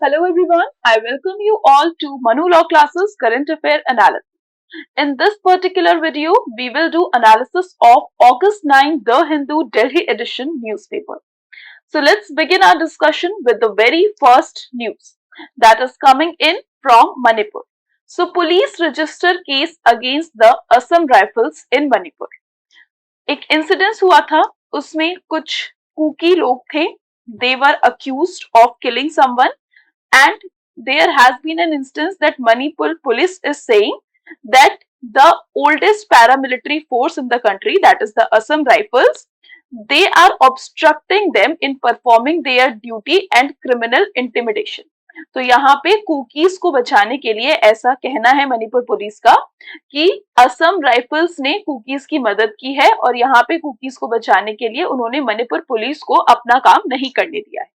Hello everyone, I welcome you all to Manu Law Classes Current Affair Analysis. In this particular video, we will do analysis of August 9 The Hindu Delhi edition newspaper. So let's begin our discussion with the very first news that is coming in from Manipur. So police register case against the Assam Rifles in Manipur. एक incidence हुआ था, उसमें कुछ cookie लोग थे, they were accused of killing someone and there has been an instance that Manipur police is saying that the oldest paramilitary force in the country, that is the Assam Rifles, they are obstructing them in performing their duty and criminal intimidation. तो यहाँ पे cookies को बचाने के लिए ऐसा कहना है मणिपुर पुलिस का कि असम राइफल्स ने कुकीज की मदद की है और यहाँ पे कुकीज को बचाने के लिए उन्होंने मणिपुर पुलिस को अपना काम नहीं करने दिया है।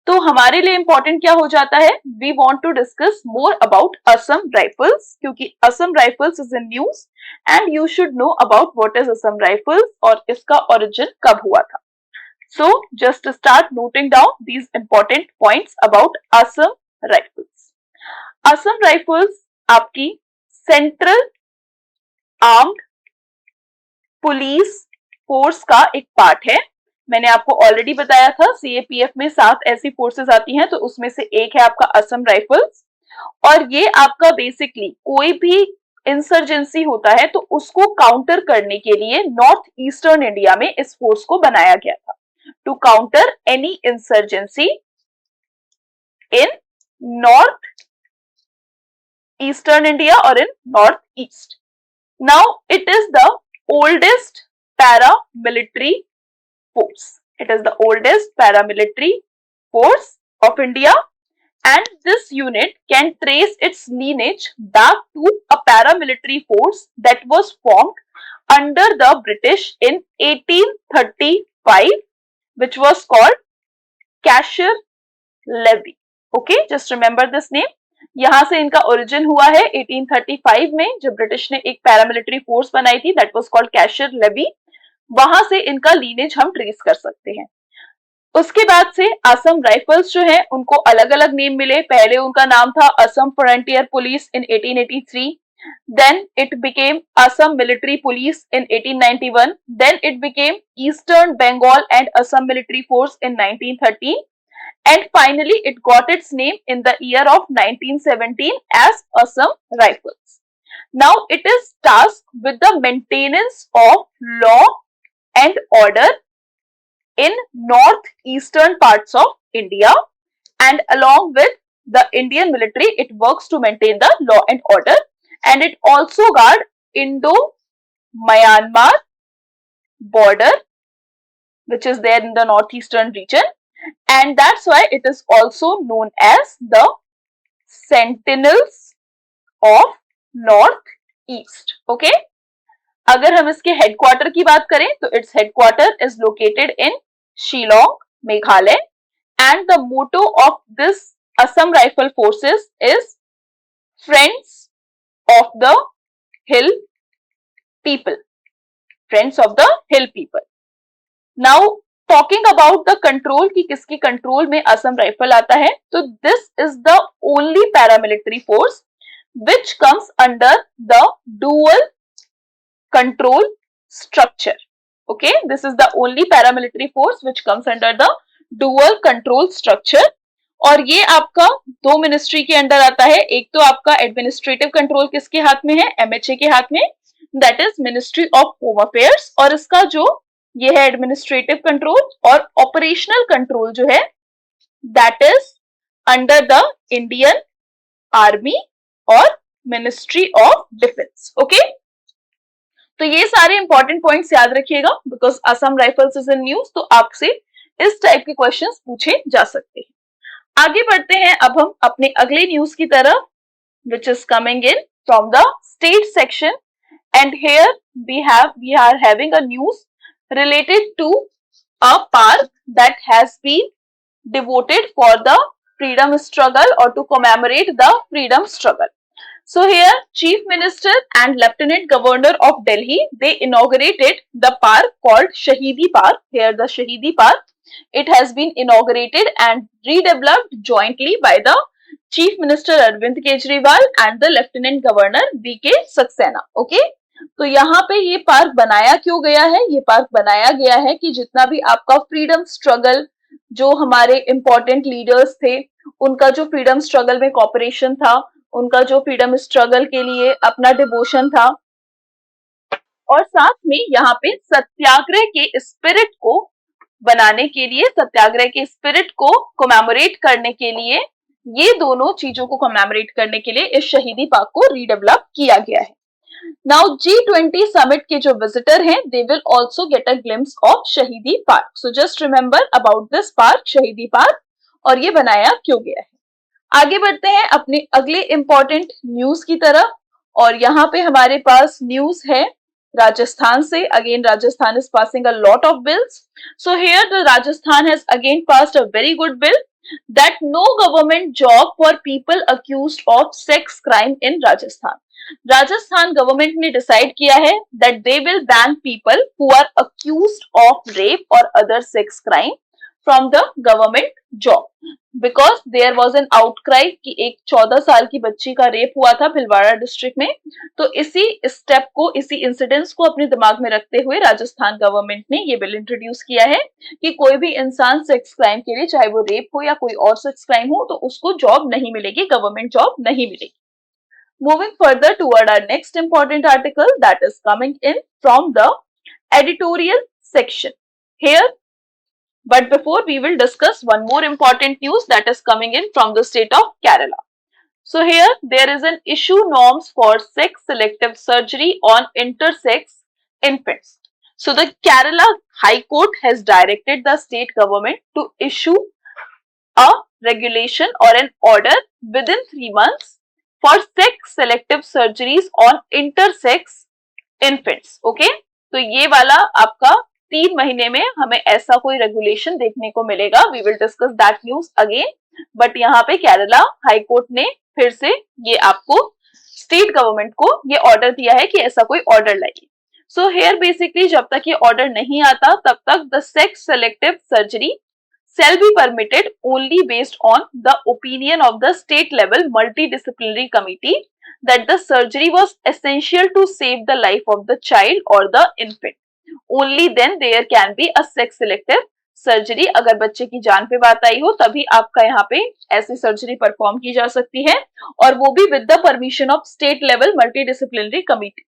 तो हमारे लिए इंपॉर्टेंट क्या हो जाता है, we want to discuss more about Assam Rifles, क्योंकि Assam Rifles is in news and you should know about what is Assam Rifles और इसका ओरिजिन कब हुआ था। So just start noting down these important points about Assam Rifles. Assam Rifles आपकी central armed police force का एक part है। मैंने आपको ऑलरेडी बताया था सीएपीएफ में 7 ऐसी फोर्सेस आती हैं, तो उसमें से एक है आपका असम राइफल्स और ये आपका बेसिकली कोई भी इंसर्जेंसी होता है तो उसको काउंटर करने के लिए नॉर्थ ईस्टर्न इंडिया में इस फोर्स को बनाया गया था, to counter any insurgency in north eastern India और in north east. Now it is the oldest paramilitary force. It is the oldest paramilitary force of India and this unit can trace its lineage back to a paramilitary force that was formed under the British in 1835 which was called Cashir Levy. Okay, just remember this name. यहां से इनका origin हुआ है 1835 में, जब British ने एक paramilitary force बनाई थी that was called Cachar levy. वहां से इनका लीनेज हम ट्रेस कर सकते हैं। उसके बाद से असम राइफल्स जो है उनको अलग अलग नेम मिले। पहले उनका नाम था Assam frontier police in 1883, then it became Assam military police in 1891, then it became eastern Bengal and Assam military force in 1913 and finally it got its name in the year of 1917 as Assam Rifles. Now it is tasked with the maintenance of law and order in northeastern parts of India and along with the Indian military it works to maintain the law and order and it also guard Indo-Myanmar border which is there in the northeastern region. And that's why it is also known as the Sentinels of Northeast. Okay? अगर हम इसके headquarter की बात करें तो its headquarter is located in Shillong, Meghalaya, and the motto of this Assam Rifle Forces is Friends of the Hill People. Friends of the Hill People. Now talking about the control की किसकी control में Assam rifle आता है, तो this is the only paramilitary force which comes under the dual control structure. Okay, this is the only paramilitary force which comes under the dual control structure और ये आपका 2 ministry के अंडर आता है। एक तो आपका एडमिनिस्ट्रेटिव कंट्रोल किसके हाथ में है, एमएचए के हाथ में, that is ministry of home affairs और इसका जो ये है एडमिनिस्ट्रेटिव कंट्रोल और ऑपरेशनल कंट्रोल जो है that is under the Indian army और मिनिस्ट्री ऑफ डिफेंस। ओके, तो ये सारे इंपॉर्टेंट पॉइंट्स याद रखिएगा because Assam Rifles is in news, तो आपसे इस टाइप के क्वेश्चंस पूछे जा सकते हैं। आगे बढ़ते हैं अब हम अपने अगले न्यूज की तरफ which is coming in from the state section and here we are having a news related to a park that has been devoted for the freedom struggle or to commemorate the freedom struggle. So here Chief Minister and Lieutenant Governor of Delhi, they inaugurated the park called Shahidi Park. Here the Shahidi Park It has been inaugurated and redeveloped jointly by the Chief Minister Arvind Kejriwal and the Lieutenant Governor B.K. Saxena. Okay? तो यहाँ पे ये park बनाया क्यों गया है? ये park बनाया गया है कि जितना भी आपका फ्रीडम स्ट्रगल, जो हमारे इंपॉर्टेंट लीडर्स थे, उनका जो फ्रीडम स्ट्रगल में कॉपरेशन था, उनका जो फ्रीडम स्ट्रगल के लिए अपना डिवोशन था, और साथ में यहाँ पे सत्याग्रह के स्पिरिट को बनाने के लिए, सत्याग्रह के स्पिरिट को कोमेमोरेट करने के लिए, ये दोनों चीजों को कोमेमोरेट करने के लिए इस शहीदी पार्क को रीडेवलप किया गया है। नाउ G20 समिट के जो विजिटर हैं, they will also get a glimpse of शहीदी park. So just remember about this park, शहीदी पार्क, और ये बनाया क्यों गया है। आगे बढ़ते हैं अपने अगले इंपॉर्टेंट न्यूज की तरफ, और यहाँ पे हमारे पास न्यूज है Rajasthan से. Again, Rajasthan is passing a lot of bills. So here the Rajasthan has again passed a very good bill that no government job for people accused of sex crime in Rajasthan. Rajasthan government ने decide किया है that they will ban people who are accused of rape or other sex crime from the government job, because there was an outcry कि एक 14 साल की बच्ची का rape हुआ था भिलवाड़ा डिस्ट्रिक्ट में. तो इसी स्टेप को, इसी इंसिडेंट्स को अपने दिमाग में रखते हुए राजस्थान गवर्नमेंट ने ये बिल इंट्रोड्यूस किया है कि कोई भी इंसान सेक्स क्राइम के लिए, चाहे वो रेप हो या कोई और सेक्स क्राइम हो, तो उसको जॉब नहीं मिलेगी, गवर्नमेंट जॉब नहीं मिलेगी. Moving further toward our next important article that is coming in from the editorial section here. But before, we will discuss one more important news that is coming in from the state of Kerala. So here there is an issue norms for sex selective surgery on intersex infants. So the Kerala High Court has directed the state government to issue a regulation or an order within 3 months for sex selective surgeries on intersex infants. Okay? तो ये वाला आपका 3 महीने में हमें ऐसा कोई regulation देखने को मिलेगा. We will discuss that news again. But यहाँ पे केरला हाई कोर्ट ने फिर से ये आपको स्टेट गवर्नमेंट को ये ऑर्डर दिया है कि ऐसा कोई ऑर्डर लाइए. सो हेयर बेसिकली जब तक ये ऑर्डर नहीं आता तब तक the sex selective surgery shall be permitted only based on the opinion of the state level multidisciplinary committee that the surgery was essential to save the life of the child or the infant. Only then there can be a sex selective surgery. अगर बच्चे की जान पे बात आई हो तभी आपका यहाँ पे ऐसी सर्जरी परफॉर्म की जा सकती है, और वो भी with the permission of state level multidisciplinary committee.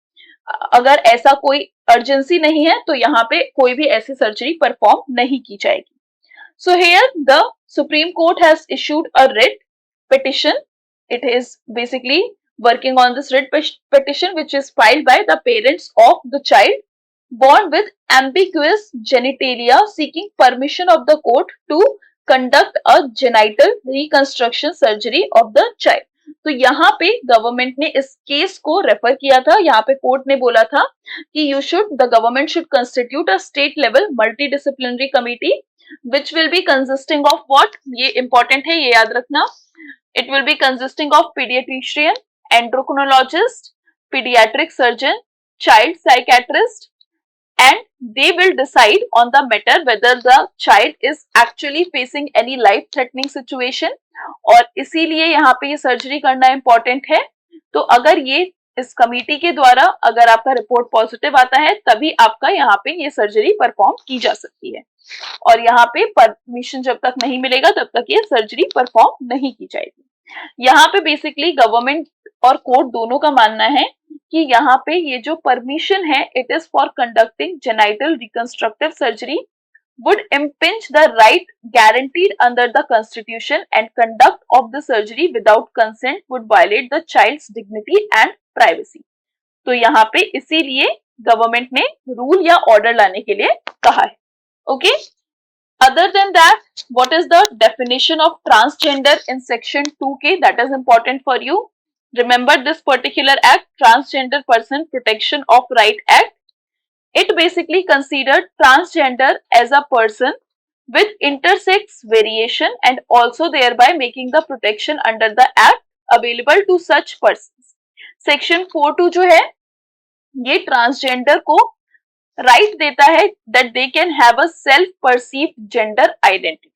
अगर ऐसा कोई अर्जेंसी नहीं है तो यहाँ पे कोई भी ऐसी सर्जरी परफॉर्म नहीं की जाएगी. So here the Supreme Court has issued a writ petition. It is basically working on this writ petition which is filed by the parents of the child born with ambiguous genitalia seeking permission of the court to conduct a genital reconstruction surgery of the child. तो यहाँ पे government ने इस case को refer किया था. यहाँ पे कोर्ट ने बोला था कि the government should constitute a state level multidisciplinary committee which will be consisting of what? ये important है, ये याद रखना. It will be consisting of pediatrician, endocrinologist, pediatric surgeon, child psychiatrist, and they will decide on the matter whether the child is actually facing any life-threatening situation. और इसीलिए यहाँ पे ये सर्जरी करना important है. तो अगर ये इस कमिटी के द्वारा अगर आपका रिपोर्ट पॉजिटिव आता है तभी आपका यहाँ पे ये सर्जरी परफॉर्म की जा सकती है, और यहाँ पे परमिशन जब तक नहीं मिलेगा तब तक ये सर्जरी परफॉर्म नहीं की जाएगी. यहाँ पे बेसिकली गवर्नमेंट और कोर्ट दोनों का मानना है कि यहाँ पे ये जो परमिशन है it is for conducting genital reconstructive surgery would impinge the right guaranteed under the constitution, and conduct of the surgery without consent would violate the child's dignity and privacy. तो यहाँ पे इसीलिए गवर्नमेंट ने rule या order लाने के लिए कहा है. Okay. Other than that, what is the definition of transgender in section 2K? That is important for you. Remember this particular act, Transgender Person Protection of Right Act. It basically considered transgender as a person with intersex variation and also thereby making the protection under the act available to such persons. Section 4.2 जो है ये transgender को right देता है that they can have a self perceived gender identity.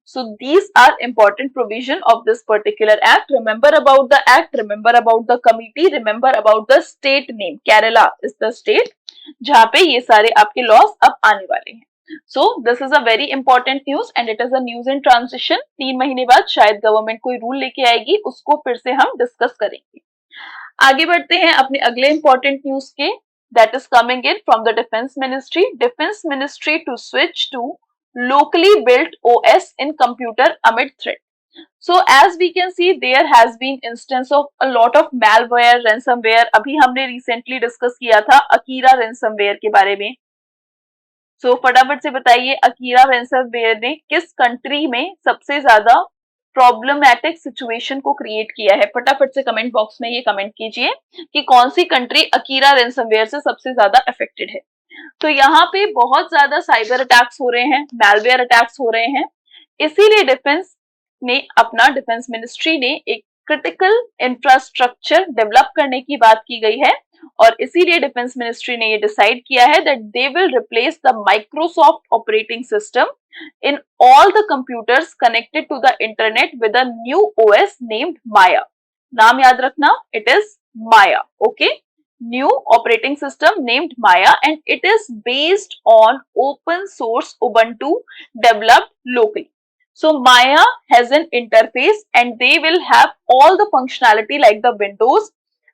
So these are important provision of this particular act. Remember about the act, remember about the committee, remember about the state name. Kerala is the state जहाँ पे ये सारे आपके laws अब आने वाले हैं. So this is a very important news and it is a news in transition. 3 महीने बाद शायद गवर्नमेंट कोई रूल लेके आएगी, उसको फिर से हम डिस्कस करेंगे. आगे बढ़ते हैं अपने अगले इंपॉर्टेंट न्यूज के. That is coming in from the defence ministry. Defence ministry to switch to locally built OS in computer amid threat. So as we can see, there has been instance of a lot of malware, ransomware. अभी हमने recently discuss किया था Akira ransomware के बारे में. So फटाफट से बताइए Akira ransomware ने किस कंट्री में सबसे ज्यादा प्रॉब्लमैटिक सिचुएशन को क्रिएट किया है. फटाफट से कमेंट बॉक्स में ये कमेंट कीजिए कि कौन सी कंट्री Akira ransomware से सबसे ज्यादा अफेक्टेड है. तो यहाँ पे बहुत ज्यादा साइबर अटैक्स हो रहे हैं, मैलवेयर अटैक्स हो रहे हैं. इसीलिए डिफेंस मिनिस्ट्री ने एक क्रिटिकल इंफ्रास्ट्रक्चर डेवलप करने की बात की गई है और इसीलिए डिफेंस मिनिस्ट्री ने ये डिसाइड किया है that they will replace the Microsoft operating system in all the computers connected to the internet with a new OS named Maya. नाम याद रखना, it is Maya. Okay, new operating system named Maya and it is based on open source Ubuntu developed locally. So Maya has an interface and they will have all the functionality like the Windows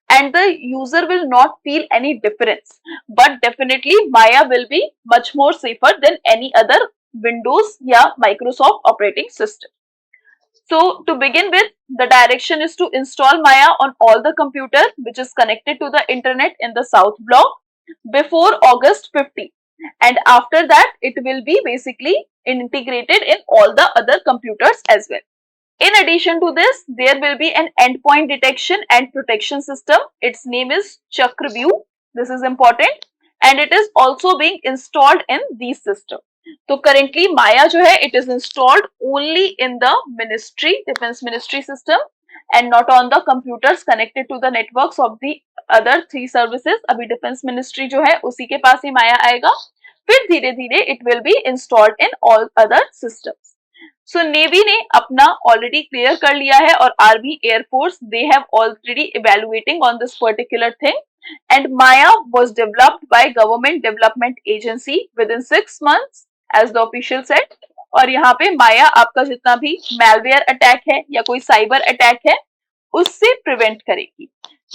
and the user will not feel any difference. But definitely Maya will be much more safer than any other Windows या Microsoft operating system. So to begin with, the direction is to install Maya on all the computer which is connected to the internet in the South Block before August 15. And after that, it will be basically integrated in all the other computers as well. In addition to this, there will be an endpoint detection and protection system. Its name is Chakravyuh. This is important and it is also being installed in these systems. तो currently Maya जो है it is installed only in the ministry, defence ministry system and not on the computers connected to the networks of the other 3 services. अभी defence ministry जो है उसी के पास ही माया आएगा, फिर धीरे धीरे it will be installed in all other systems. So navy ने अपना ऑलरेडी क्लियर कर लिया है और army air force they have already evaluating on this particular thing and Maya was developed by Government Development Agency within 6 months as the official said. और यहाँ पे माया आपका जितना भी malware अटैक है या कोई साइबर अटैक है उससे प्रिवेंट करेगी.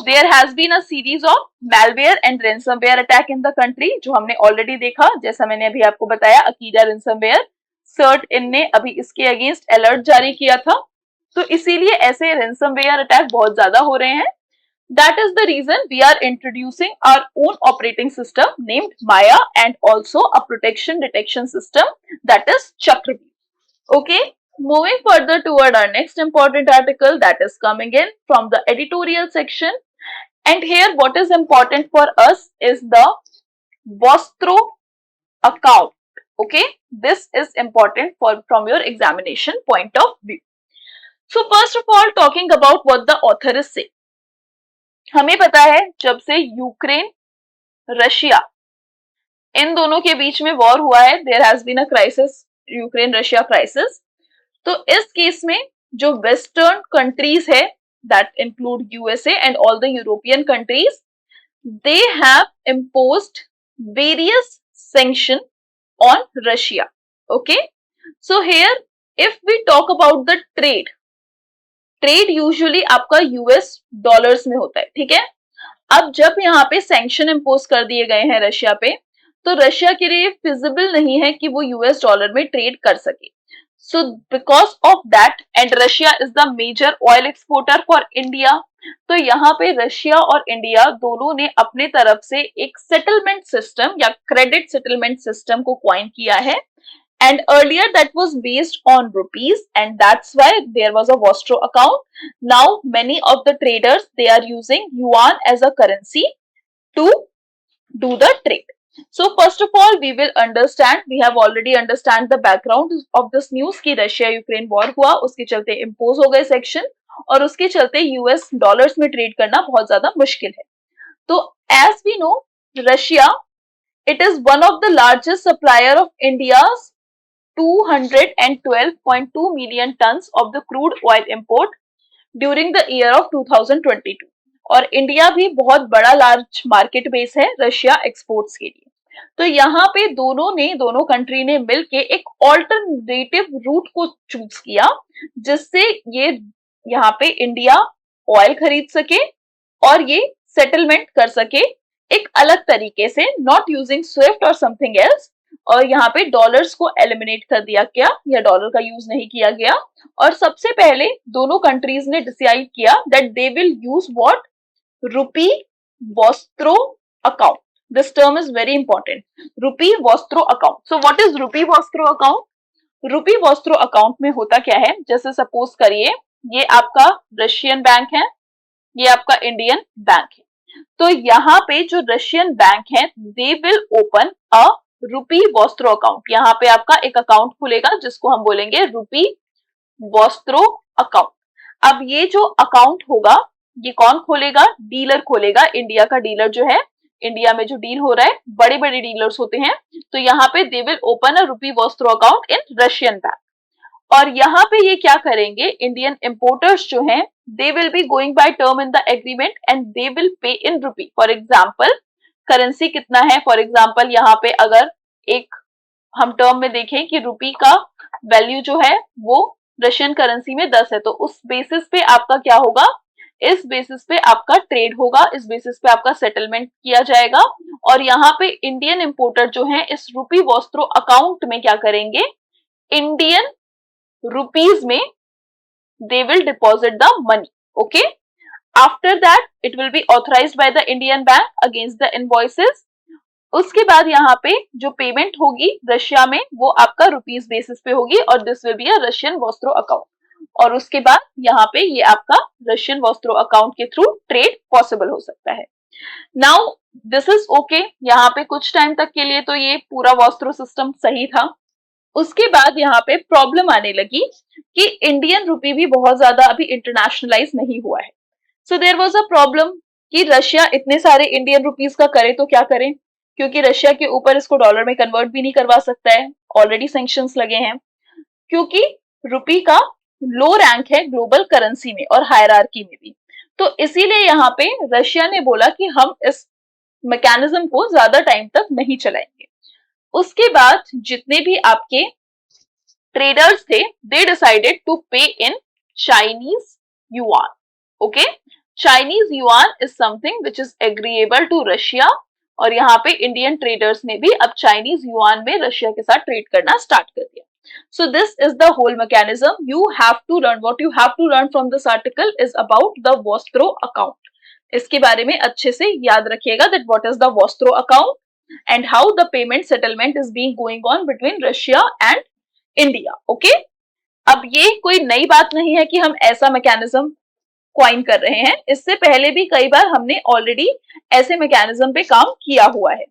There has been a series of malware and ransomware attack in the country जो हमने ऑलरेडी देखा, जैसा मैंने अभी आपको बताया Akira ransomware. CERT-IN ने अभी इसके अगेंस्ट अलर्ट जारी किया था, तो इसीलिए ऐसे ransomware अटैक बहुत ज्यादा हो रहे हैं. That is the reason we are introducing our own operating system named Maya and also a protection detection system that is Chakravyuh. Okay, moving further toward our next important article that is coming in from the editorial section. And here what is important for us is the Vostro account. Okay, this is important from your examination point of view. So first of all, talking about what the author is saying. हमें पता है जब से Ukraine Russia इन दोनों के बीच में war हुआ है, there has been a crisis, Ukraine Russia crisis. तो इस केस में जो वेस्टर्न कंट्रीज है that include USA and all the European countries, they have imposed various sanction on Russia. Okay, so here if we talk about the trade usually आपका US dollars में होता है, ठीक है. अब जब यहाँ पे सैंक्शन इम्पोज कर दिए गए हैं रशिया पे, तो रशिया के लिए फिजिबल नहीं है कि वो यूएस डॉलर में ट्रेड कर सके. So because of that, and Russia is the major oil exporter for India, तो यहाँ पे रशिया और इंडिया दोनों ने अपने तरफ से एक सेटलमेंट सिस्टम या क्रेडिट सेटलमेंट सिस्टम को क्वाइन किया है. And earlier that was based on rupees and that's why there was a Vostro account. Now many of the traders, they are using yuan as a currency to do the trade. So first of all we will understand, we have already understand the background of this news कि Russia Ukraine war हुआ, उसके चलते impose हो गए section और उसके चलते US dollars में ट्रेड करना बहुत ज्यादा मुश्किल है. तो as we know, Russia It is one of the largest supplier of India's 212.2 million tons of the crude oil import during the year of 2022. और इंडिया भी बहुत बड़ा लार्ज मार्केट बेस है रशिया एक्सपोर्ट्स के लिए। तो यहाँ पे दोनों कंट्री ने मिलके एक ऑल्टरनेटिव रूट को चूज किया जिससे ये यहाँ पे इंडिया ऑयल खरीद सके और ये सेटलमेंट कर सके एक अलग तरीके से, नॉट यूजिंग स्विफ्ट और समथिंग एल्स। और यहाँ पे डॉलर्स को एलिमिनेट कर दिया गया या डॉलर का यूज नहीं किया गया। और सबसे पहले दोनों कंट्रीज ने डिसाइड किया that they will use what, rupee vostro account. This term is very important, rupee vostro account. So what is rupee vostro account? Rupee vostro account में होता क्या है, जैसे सपोज करिए ये आपका रशियन बैंक है, ये आपका इंडियन बैंक है। तो यहाँ पे जो रशियन बैंक है दे विल ओपन अ रूपी वॉस्त्रो अकाउंट। यहाँ पे आपका एक अकाउंट खुलेगा जिसको हम बोलेंगे रूपी वॉस्त्रो अकाउंट। अब ये जो अकाउंट होगा ये कौन खोलेगा? डीलर खोलेगा। इंडिया का डीलर जो है, इंडिया में जो डील हो रहा है बड़े बड़े डीलर्स होते हैं, तो यहाँ पे दे विल ओपन अ रूपी vostro account in Russian bank. और यहाँ पे ये क्या करेंगे, इंडियन इंपोर्टर्स जो हैं they will be going by term in the agreement and they will pay in रूपी। फॉर एग्जाम्पल करेंसी कितना है, फॉर एग्जाम्पल यहाँ पे अगर एक हम टर्म में देखें कि रूपी का वैल्यू जो है वो रशियन करेंसी में 10 है, तो उस बेसिस पे आपका क्या होगा, इस बेसिस पे आपका ट्रेड होगा, इस बेसिस पे आपका सेटलमेंट किया जाएगा। और यहाँ पे इंडियन इंपोर्टर जो है इस रूपी वॉस्त्रो अकाउंट में क्या करेंगे, इंडियन रुपीज में they will deposit the money. Okay, after that it will be authorized by the Indian bank against the invoices. उसके बाद यहाँ पे जो पेमेंट होगी रशिया में वो आपका रुपीज बेसिस पे होगी और this will be a Russian vostro account. और उसके बाद यहाँ पे ये आपका रशियन वॉस्त्रो अकाउंट के थ्रू ट्रेड पॉसिबल हो सकता है। नाउ दिस इज ओके, यहाँ पे कुछ टाइम तक के लिए तो ये पूरा वॉस्त्रो सिस्टम सही था। उसके बाद यहाँ पे प्रॉब्लम आने लगी कि इंडियन रुपी भी बहुत ज्यादा अभी इंटरनेशनलाइज नहीं हुआ है। So there was a problem कि रशिया इतने सारे इंडियन रुपीस का करे तो क्या करें, क्योंकि रशिया के ऊपर इसको डॉलर में कन्वर्ट भी नहीं करवा सकता है, ऑलरेडी सैंक्शंस लगे हैं, क्योंकि रुपी का लो रैंक है ग्लोबल करेंसी में और हायरार्की में भी। तो इसीलिए यहाँ पे रशिया ने बोला कि हम इस मैकेनिज्म को ज्यादा टाइम तक नहीं चलाएंगे। उसके बाद जितने भी आपके ट्रेडर्स थे दे decided to pay in Chinese yuan. Okay, Chinese yuan is something which is agreeable to Russia. और यहाँ पे इंडियन ट्रेडर्स ने भी अब चाइनीज युआन में रशिया के साथ ट्रेड करना स्टार्ट कर दिया। So this is the whole mechanism. You have to learn, what you have to learn from this article is about the Vostro account. इसके बारे में अच्छे से याद रखिएगा that what is the Vostro account and how the payment settlement is being going on between Russia and India. Okay? अब ये कोई नई बात नहीं है कि हम ऐसा मैकेनिज्म क्वाइन कर रहे हैं, इससे पहले भी कई बार हमने ऑलरेडी ऐसे मैकेनिज्म पे काम किया हुआ है।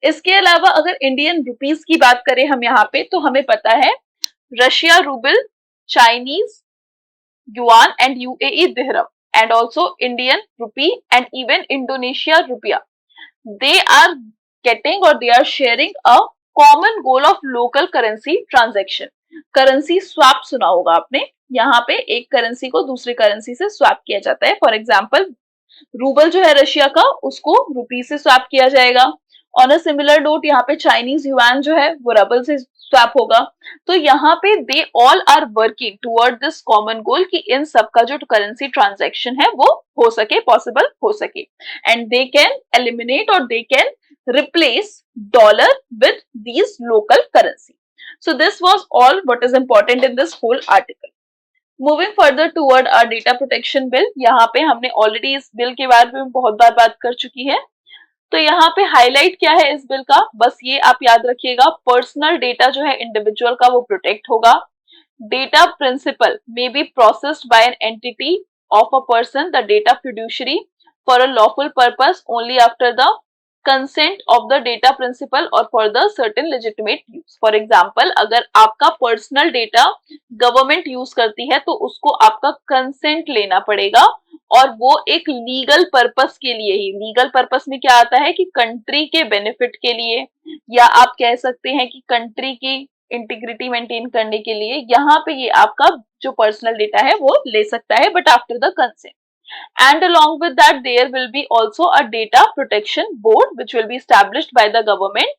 इसके अलावा अगर इंडियन रुपीस की बात करें हम यहाँ पे, तो हमें पता है Russia rouble, Chinese yuan and UAE dirham and also Indian rupee and even Indonesia रुपया, they are getting or they are sharing a common goal of local currency transaction. Currency swap सुना होगा आपने, यहाँ पे एक करेंसी को दूसरी currency से स्वैप किया जाता है। फॉर एग्जाम्पल रूबल जो है रशिया का उसको रुपी से स्वैप किया जाएगा। ऑन अ सिमिलर नोट यहाँ पे चाइनीज युआन जो है वो रबल से स्वैप होगा। तो यहाँ पे they all are working toward this common goal कि इन सबका जो करेंसी ट्रांजैक्शन है वो हो सके, पॉसिबल हो सके, एंड दे कैन एलिमिनेट और they can replace dollar with these local currency. So this was all what is important in this whole article. Moving further toward our data protection bill, यहाँ पे हमने already इस bill के बारे में बहुत बार बात कर चुकी है। तो यहाँ पे हाईलाइट क्या है इस बिल का, बस ये आप याद रखिएगा, पर्सनल डेटा जो है इंडिविजुअल का वो प्रोटेक्ट होगा। Data principal may be processed by an entity of a person, the data fiduciary, for a lawful purpose only after the consent of the data principal or for the certain legitimate use. For example, अगर आपका personal data government use करती है तो उसको आपका consent लेना पड़ेगा और वो एक लीगल पर्पस के लिए ही। लीगल पर्पस में क्या आता है कि कंट्री के बेनिफिट के लिए, या आप कह सकते हैं कि कंट्री की इंटीग्रिटी मेंटेन करने के लिए यहाँ पे ये आपका जो पर्सनल डेटा है वो ले सकता है, but after the consent. And along with that there will be also a data protection board which will be established by the government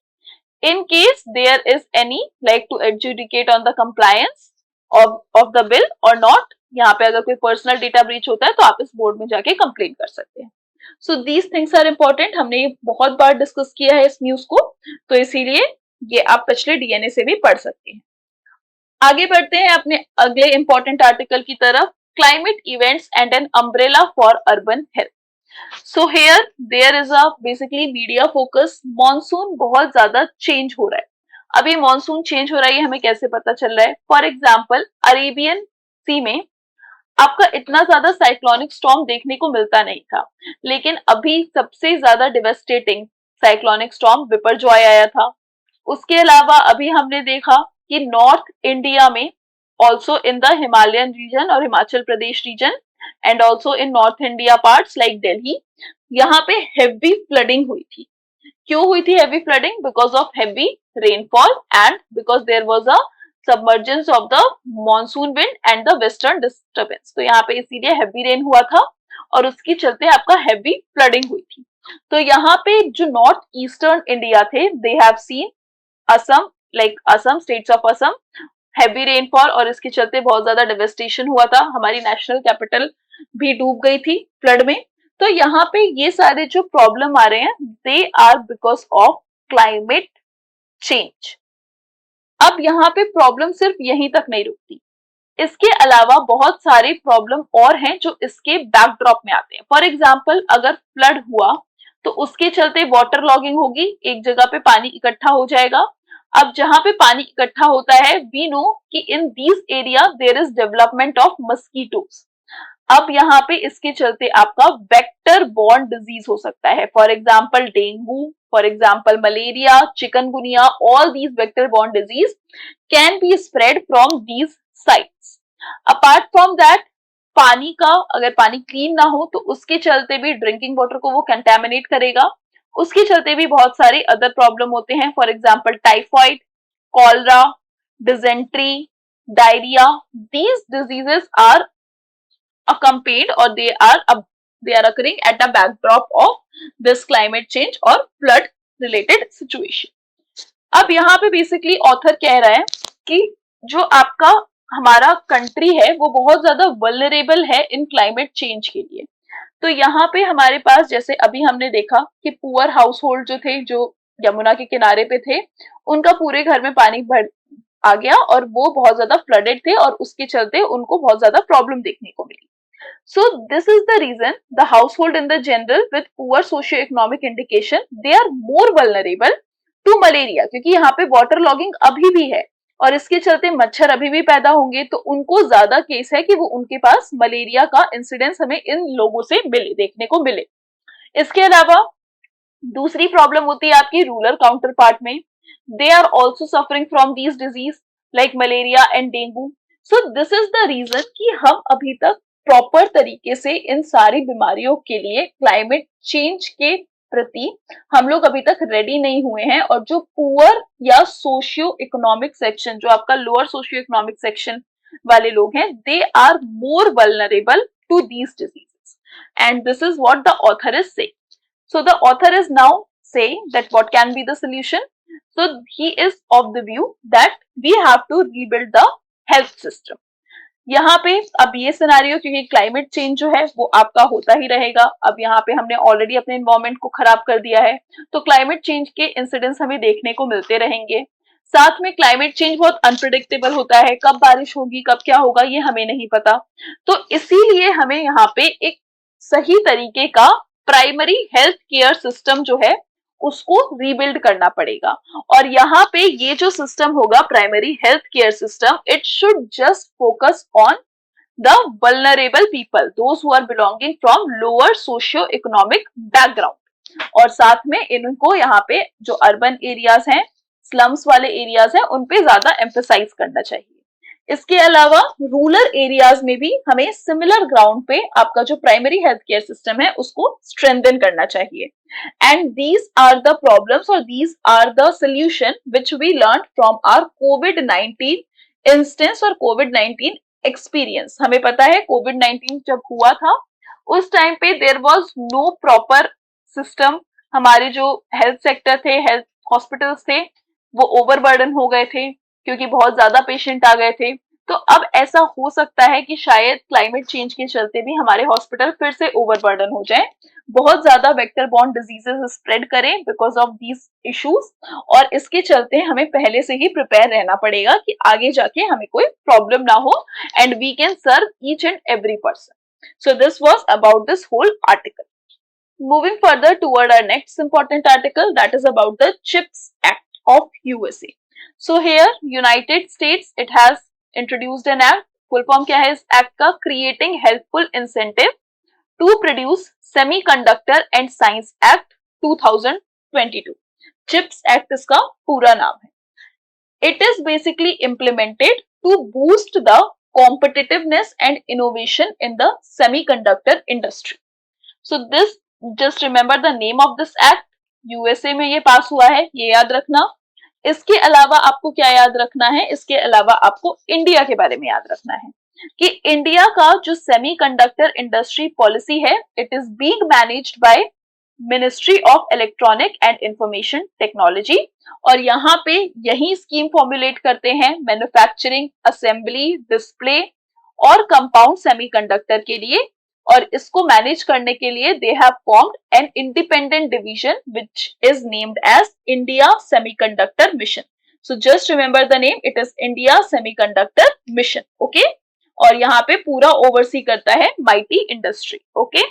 in case there is any like to adjudicate on the compliance of the bill or not. यहाँ पे अगर कोई personal data breach होता है तो आप इस board में जाके कंप्लेन कर सकते हैं. So these things are important. हमने ये बहुत बार डिस्कस किया है इस न्यूज को, तो इसीलिए ये आप पिछले डीएनए से भी पढ़ सकते हैं. आगे बढ़ते हैं अपने अगले इंपॉर्टेंट आर्टिकल की तरफ. Climate events and an umbrella for urban health. So here there is a basically media focus. Monsoon बहुत ज्यादा चेंज हो रहा है. अभी मॉनसून चेंज हो रहा है, हमें कैसे पता चल रहा है? फॉर एग्जाम्पल अरेबियन सी में आपका इतना ज्यादा साइक्लोनिक स्टॉर्म देखने को मिलता नहीं था, लेकिन अभी सबसे ज्यादा डिवेस्टेटिंग साइक्लोनिक स्टॉर्म बिपरजॉय आया था. उसके अलावा अभी हमने देखा कि नॉर्थ इंडिया में also in the Himalayan region और Himachal Pradesh region and also in North India parts like Delhi, यहाँ पे heavy flooding हुई थी. क्यों हुई थी heavy flooding? Because of heavy rainfall and because there was a submergence of the monsoon wind and the western disturbance. तो यहाँ पे इसीलिए heavy rain हुआ था और उसके चलते आपका heavy flooding हुई थी. तो यहाँ पे जो नॉर्थ ईस्टर्न इंडिया थे, they have seen Assam, like Assam, states of Assam, heavy rainfall और इसके चलते बहुत ज्यादा डेवेस्टेशन हुआ था. हमारी नेशनल कैपिटल भी डूब गई थी फ्लड में. तो यहाँ पे ये सारे जो प्रॉब्लम आ रहे हैं they are because of climate change. अब यहाँ पे प्रॉब्लम सिर्फ यहीं तक नहीं रुकती, इसके अलावा बहुत सारे प्रॉब्लम और हैं जो इसके बैकड्रॉप में आते हैं. फॉर एग्जाम्पल अगर फ्लड हुआ तो उसके चलते वाटर लॉगिंग होगी, एक जगह पे पानी इकट्ठा हो जाएगा. अब जहां पे पानी इकट्ठा होता है, वी नो कि in these area there is development of mosquitoes. अब यहाँ पे इसके चलते आपका वेक्टर बॉर्न डिजीज हो सकता है. For example dengue, for example malaria, chikungunya, all these vector borne disease can be spread from these sites. Apart from that पानी का, अगर पानी क्लीन ना हो तो उसके चलते भी ड्रिंकिंग वाटर को वो कंटेमिनेट करेगा. उसके चलते भी बहुत सारे अदर प्रॉब्लम होते हैं. For example typhoid, cholera, dysentery, diarrhoea. These diseases are accompanied or they are occurring at the backdrop of this climate change और flood related situation. अब यहाँ पे बेसिकली ऑथर कह रहा है कि जो आपका हमारा कंट्री है वो बहुत ज्यादा वल्नरेबल है इन क्लाइमेट चेंज के लिए. तो यहाँ पे हमारे पास, जैसे अभी हमने देखा कि पुअर हाउस होल्ड जो थे, जो यमुना के किनारे पे थे, उनका पूरे घर में पानी भर आ गया और वो बहुत ज्यादा फ्लडेड थे और उसके चलते उनको बहुत ज्यादा प्रॉब्लम देखने को मिली. So this is the reason the household in the general with poor socio-economic indication they are more vulnerable to malaria, क्योंकि यहाँ पे वाटर लॉगिंग अभी भी है और इसके चलते मच्छर अभी भी पैदा होंगे, तो उनको ज्यादा केस है कि वो उनके पास मलेरिया का इंसिडेंस हमें इन लोगों से मिले, देखने को मिले. इसके अलावा दूसरी प्रॉब्लम होती है आपकी रूरल काउंटर पार्ट में. They are also suffering from these disease like malaria and dengue. So this is the reason कि हम अभी तक प्रॉपर तरीके से इन सारी बीमारियों के लिए क्लाइमेट चेंज के प्रति हम लोग अभी तक रेडी नहीं हुए हैं. और जो पुअर या सोशियो इकोनॉमिक सेक्शन, जो आपका लोअर सोशियो इकोनॉमिक सेक्शन वाले लोग हैं, they are more vulnerable to these diseases and this is what the author is saying. So the author is now saying that what can be the solution. So he is of the view that we have to rebuild the health system. यहाँ पे अब ये scenario, क्योंकि climate change जो है वो आपका होता ही रहेगा. अब यहाँ पे हमने ऑलरेडी अपने एनवायरमेंट को खराब कर दिया है, तो क्लाइमेट चेंज के इंसिडेंट्स हमें देखने को मिलते रहेंगे. साथ में क्लाइमेट चेंज बहुत अनप्रिडिक्टेबल होता है, कब बारिश होगी, कब क्या होगा, ये हमें नहीं पता. तो इसीलिए हमें यहाँ पे एक सही तरीके का प्राइमरी हेल्थ केयर सिस्टम जो है उसको रीबिल्ड करना पड़ेगा. और यहाँ पे ये जो सिस्टम होगा primary health care system, it should just focus on the vulnerable people, those who are belonging from lower socio economic background. और साथ में इनको यहाँ पे जो अर्बन एरियाज हैं, स्लम्स वाले एरियाज हैं, उन पे ज्यादा एम्फेसाइज करना चाहिए। इसके अलावा रूरल एरियाज में भी हमें सिमिलर ग्राउंड पे आपका जो प्राइमरी हेल्थ केयर सिस्टम है उसको स्ट्रेंथन करना चाहिए। And these are the problems और these are the solution which we learn from our कोविड-19 इंस्टेंस और कोविड-19 एक्सपीरियंस। हमें पता है कोविड-19 जब हुआ था उस टाइम पे there was no proper system. हमारे जो हेल्थ सेक्टर थे, हेल्थ हॉस्पिटल्स थे, वो ओवरबर्डन हो गए थे क्योंकि बहुत ज्यादा पेशेंट आ गए थे। तो अब ऐसा हो सकता है कि शायद क्लाइमेट चेंज के चलते भी हमारे हॉस्पिटल फिर से ओवरबर्डन हो जाए, बहुत ज्यादा वेक्टर बॉर्न डिजीजेस स्प्रेड करें बिकॉज ऑफ दीज इश्यूज, और इसके चलते हमें पहले से ही प्रिपेयर रहना पड़ेगा कि आगे जाके हमें कोई प्रॉब्लम ना हो and we can serve each and every person. So this was about this whole article. Moving further toward our next important article, that is about the CHIPS Act of USA. So here United States, it has introduced an act. Full form क्या है इस act का? Creating helpful incentive to produce Semiconductor and Science Act 2022. CHIPS Act इसका पूरा नाम है. It is basically implemented to boost the competitiveness and innovation in the semiconductor industry. So this, just remember the name of this act. USA में ये पास हुआ है, ये याद रखना। इसके अलावा आपको क्या याद रखना है? इसके अलावा आपको इंडिया के बारे में याद रखना है कि इंडिया का जो सेमीकंडक्टर इंडस्ट्री पॉलिसी है, it is being managed by ministry of electronic and information technology, और यहाँ पे यही स्कीम फॉर्मुलेट करते हैं मैन्युफैक्चरिंग, असेंबली, डिस्प्ले और कंपाउंड सेमीकंडक्टर के लिए, और इसको मैनेज करने के लिए they have formed an independent division which is named as India semiconductor mission. So just remember the name, it is India semiconductor mission, okay. और यहाँ पे पूरा ओवरसी करता है माइटी इंडस्ट्री, ओके।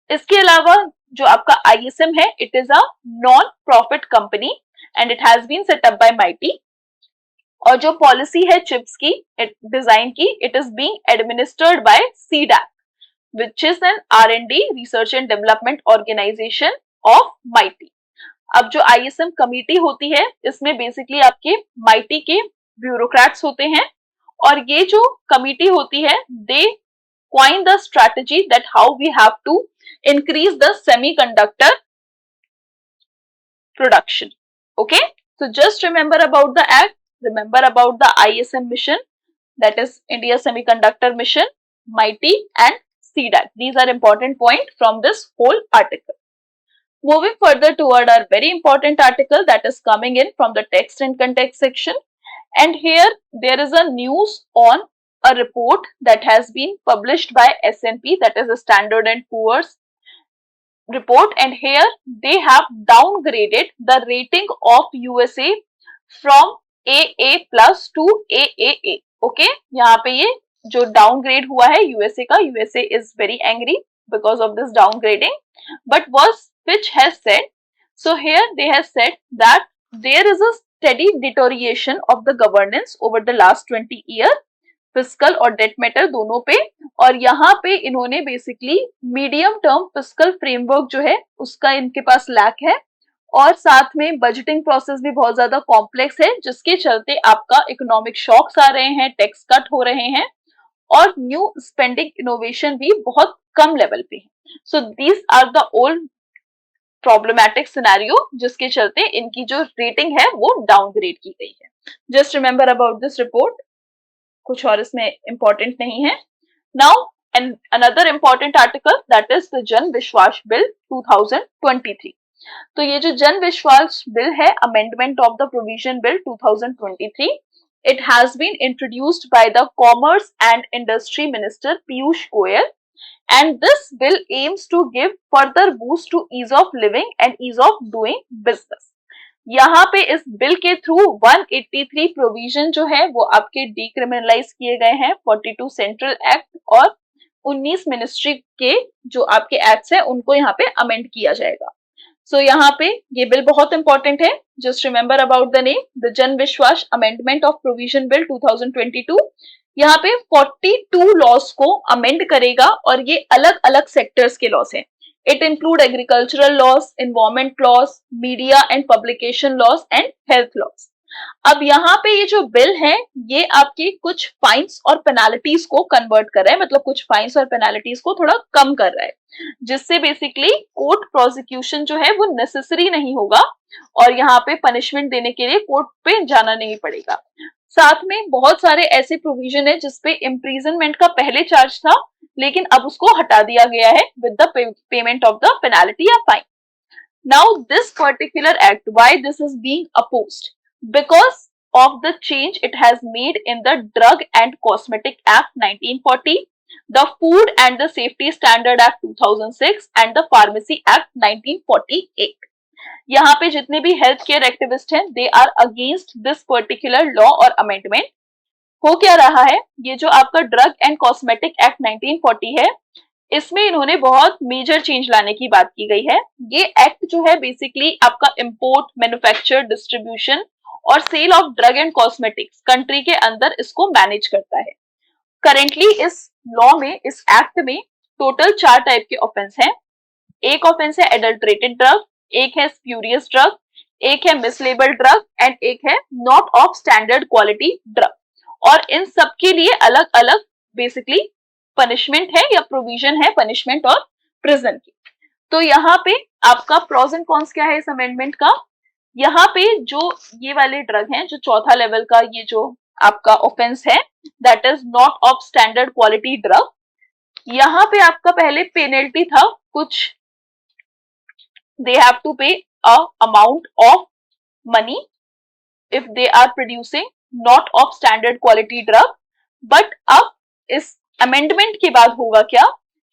इसके अलावा जो आपका ISM है, it is a non profit company and it has been set up by MeitY, और जो पॉलिसी है चिप्स की डिजाइन की, it is being administered by CDAC which is an R&D research and development organization of MIT. अब जो ISM committee होती है, इसमें बेसिकली आपके MIT के ब्यूरोक्रेट्स होते हैं, और ये जो कमेटी होती है, they coin the strategy that how we have to increase the semiconductor production. Okay, so just remember about the act, remember about the ISM mission, that is India Semiconductor Mission, MIT and CDAC. These are important points from this whole article. Moving further toward our very important article that is coming in from the text and context section, and here there is a news on a report that has been published by S&P, that is a Standard and Poor's report, and here they have downgraded the rating of USA from AA plus to AAA. Okay, यहाँ पे ये जो downgrade हुआ है USA का, USA is very angry because of this downgrading, but what Fitch has said, so here they have said that there is a steady deterioration of the governance over the last 20 year, fiscal और date matter दोनों पे, और यहाँ पे इन्होंने basically medium term fiscal framework जो है उसका इनके पास लैक है, और साथ में बजटिंग प्रोसेस भी बहुत ज्यादा कॉम्प्लेक्स है, जिसके चलते आपका इकोनॉमिक शॉक्स आ रहे हैं, टैक्स कट हो रहे हैं, और न्यू स्पेंडिंग इनोवेशन भी बहुत कम लेवल पे है। So these are the old problematic scenario जिसके चलते इनकी जो रेटिंग है वो डाउनग्रेड की गई है। Just remember about this report, कुछ और इसमें इंपॉर्टेंट नहीं है। Now and another important article that is the जन विश्वास बिल 2023। तो ये जो जन विश्वास बिल है, amendment of the provision bill 2023, it has been introduced by the Commerce and Industry Minister Piyush Goyal, and this bill aims to give further boost to ease of living and ease of doing business. यहाँ पे इस bill के through 183 provision जो है वो आपके decriminalise किए गए हैं, 42 सेंट्रल एक्ट और 19 मिनिस्ट्री के जो आपके एक्ट्स हैं उनको यहाँ पे अमेंड किया जाएगा। सो यहाँ पे ये बिल बहुत इंपॉर्टेंट है। Just remember about the name, the जन विश्वास अमेंडमेंट ऑफ प्रोविजन बिल 2022। यहाँ पे 42 लॉस को अमेंड करेगा, और ये अलग अलग सेक्टर्स के लॉस हैं। It include agricultural laws, environment laws, media and publication laws and health laws. अब यहाँ पे ये जो बिल है ये आपके कुछ फाइन्स और पेनाल्टीज को कन्वर्ट कर रहा है, मतलब कुछ फाइन्स और पेनाल्टीज को थोड़ा कम कर रहा है, जिससे बेसिकली कोर्ट प्रोसिक्यूशन जो है वो नेसेसरी नहीं होगा और यहाँ पे पनिशमेंट देने के लिए कोर्ट पे जाना नहीं पड़ेगा। साथ में बहुत सारे ऐसे प्रोविजन है जिसपे इम्प्रीजनमेंट का पहले चार्ज था लेकिन अब उसको हटा दिया गया है with the payment of the penalty या fine. Now this particular act, why this is being opposed? Because of the change it has made in the Drug and Cosmetic Act 1940, the Food and the Safety Standard Act 2006 and the Pharmacy Act 1948. यहाँ पे जितने भी health care activist हैं they are against this particular law और amendment. हो क्या रहा है, ये जो आपका ड्रग एंड कॉस्मेटिक एक्ट 1940 है इसमें इन्होंने बहुत मेजर चेंज लाने की बात की गई है। ये एक्ट जो है बेसिकली आपका इंपोर्ट, मैन्युफैक्चर, डिस्ट्रीब्यूशन और sale of drug and cosmetics country के अंदर इसको मैनेज करता है। करेंटली इस लॉ में, इस एक्ट में टोटल 4 टाइप के ऑफेंस हैं। एक ऑफेंस है एडल्ट्रेटेड ड्रग, एक है स्प्यूरियस ड्रग, एक है मिसलेबल ड्रग एंड एक है not of standard quality drug. और इन सब के लिए अलग अलग बेसिकली पनिशमेंट है या प्रोविजन है पनिशमेंट और प्रिजन की। तो यहाँ पे आपका प्रोज एंड कॉन्स क्या है इस अमेंडमेंट का। यहाँ पे जो ये वाले ड्रग हैं, जो चौथा लेवल का ये जो आपका ऑफेंस है that is not of standard quality drug, यहाँ पे आपका पहले पेनल्टी था कुछ, they have to pay a amount of money if they are producing not of standard quality drug। But अब इस अमेंडमेंट के बाद होगा क्या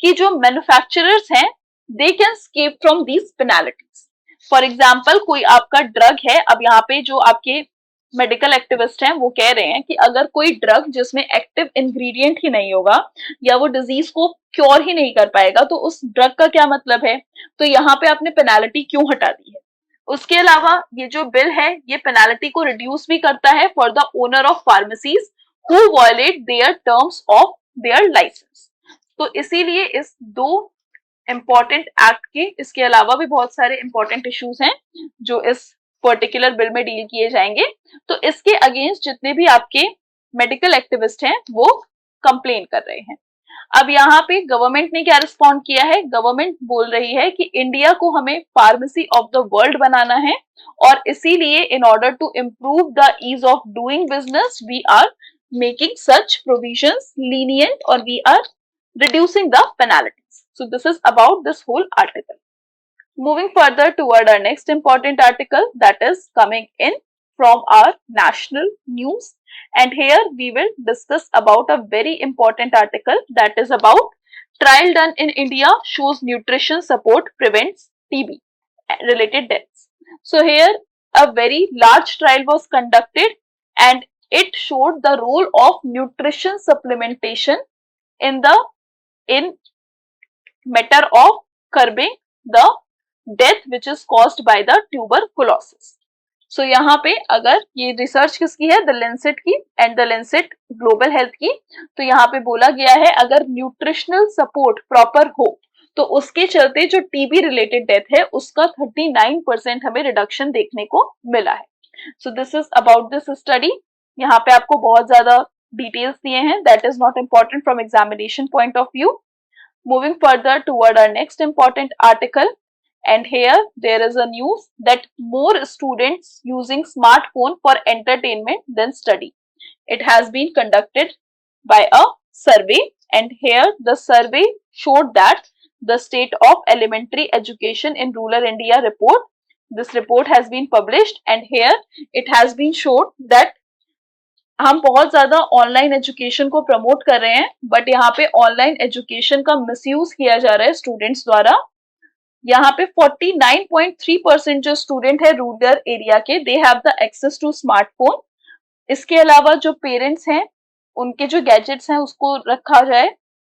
कि जो मैन्युफैक्चरर्स हैं they can escape from these penalties. For example कोई आपका ड्रग है, अब यहाँ पे जो आपके मेडिकल एक्टिविस्ट हैं वो कह रहे हैं कि अगर कोई ड्रग जिसमें एक्टिव इंग्रेडिएंट ही नहीं होगा या वो डिजीज को क्योर ही नहीं कर पाएगा तो उस ड्रग का क्या मतलब है, तो यहाँ पे आपने पेनाल्टी क्यों हटा दी है। उसके अलावा ये जो बिल है ये पेनाल्टी को रिड्यूस भी करता है for the owner of pharmacies who violate their terms of their licence. तो इसीलिए इस 2 इंपॉर्टेंट एक्ट के इसके अलावा भी बहुत सारे इंपॉर्टेंट इश्यूज हैं जो इस पर्टिकुलर बिल में डील किए जाएंगे। तो इसके अगेंस्ट जितने भी आपके मेडिकल एक्टिविस्ट हैं वो कंप्लेन कर रहे हैं। अब यहाँ पे गवर्नमेंट ने क्या रिस्पॉन्ड किया है, गवर्नमेंट बोल रही है कि इंडिया को हमें फार्मेसी ऑफ द वर्ल्ड बनाना है और इसीलिए in order to improve the ease of doing business we are making such provisions lenient और we are reducing the penalties. So this is about this whole article. Moving further toward our next important article that is coming in from our national news, and here we will discuss about a very important article that is about trial done in India shows nutrition support prevents TB related deaths. So here a very large trial was conducted and it showed the role of nutrition supplementation in matter of curbing the death which is caused by the tuberculosis. सो यहाँ पे अगर ये research किसकी है, the Lancet की and the Lancet Global Health की। तो यहाँ पे बोला गया है अगर न्यूट्रिशनल सपोर्ट प्रॉपर हो तो उसके चलते जो टीबी रिलेटेड डेथ है उसका 39% हमें रिडक्शन देखने को मिला है। So this is about this study. यहाँ पे आपको बहुत ज्यादा डिटेल्स दिए हैं, that is not important from examination point of view. Moving further toward our next important article, and here there is a news that more students using smartphone for entertainment than study. It has been conducted by a survey and here the survey showed that the state of elementary education in rural India report, this report has been published and here it has been showed that हम बहुत ज्यादा online education को promote कर रहे हैं but यहाँ पे online education का मिसयूज किया जा रहा है स्टूडेंट्स द्वारा। यहाँ पे 49.3% जो स्टूडेंट है रूरल एरिया के they have the access to smartphone. इसके अलावा जो पेरेंट्स हैं उनके जो गैजेट्स हैं उसको रखा जाए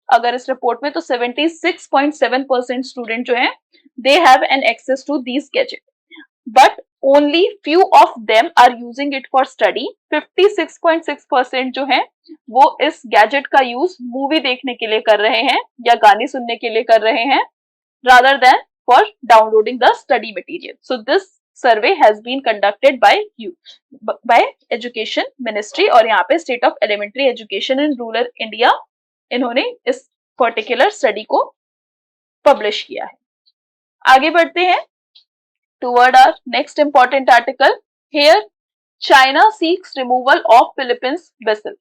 अगर इस रिपोर्ट में तो 76.7% स्टूडेंट जो हैं they have an access to these gadget but only few of them are using it for study. 56.6% जो है वो इस गैजेट का यूज मूवी देखने के लिए कर रहे हैं या गाने सुनने के लिए कर रहे हैं rather than for downloading the study material. So this survey has been conducted by by Education Ministry और यहाँ पे State of Elementary Education in Rural India इन्होंने इस पर्टिकुलर स्टडी को पब्लिश किया है. आगे बढ़ते हैं toward our next important article. Here, China seeks removal of Philippines vessel.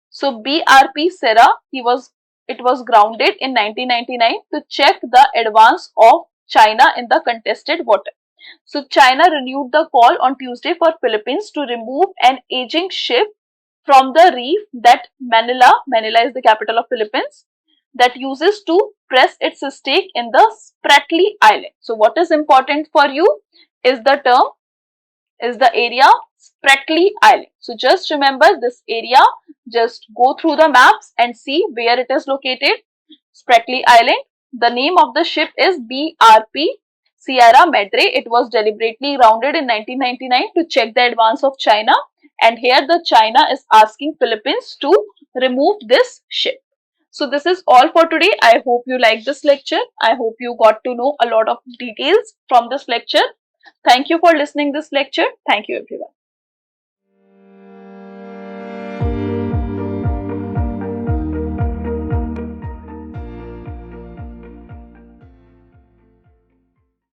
So BRP Serra, it was grounded in 1999 to check the advance of China in the contested water. So China renewed the call on Tuesday for Philippines to remove an aging ship from the reef that Manila is the capital of Philippines, that uses to press its stake in the Spratly Island. So what is important for you is the area Spratly Island. So just remember this area, just go through the maps and see where it is located. Spratly Island. The name of the ship is BRP Sierra Madre. It was deliberately grounded in 1999 to check the advance of China, and here the China is asking Philippines to remove this ship. So this is all for today. I hope you liked this lecture. I hope you got to know a lot of details from this lecture. Thank you for listening this lecture. Thank you everyone.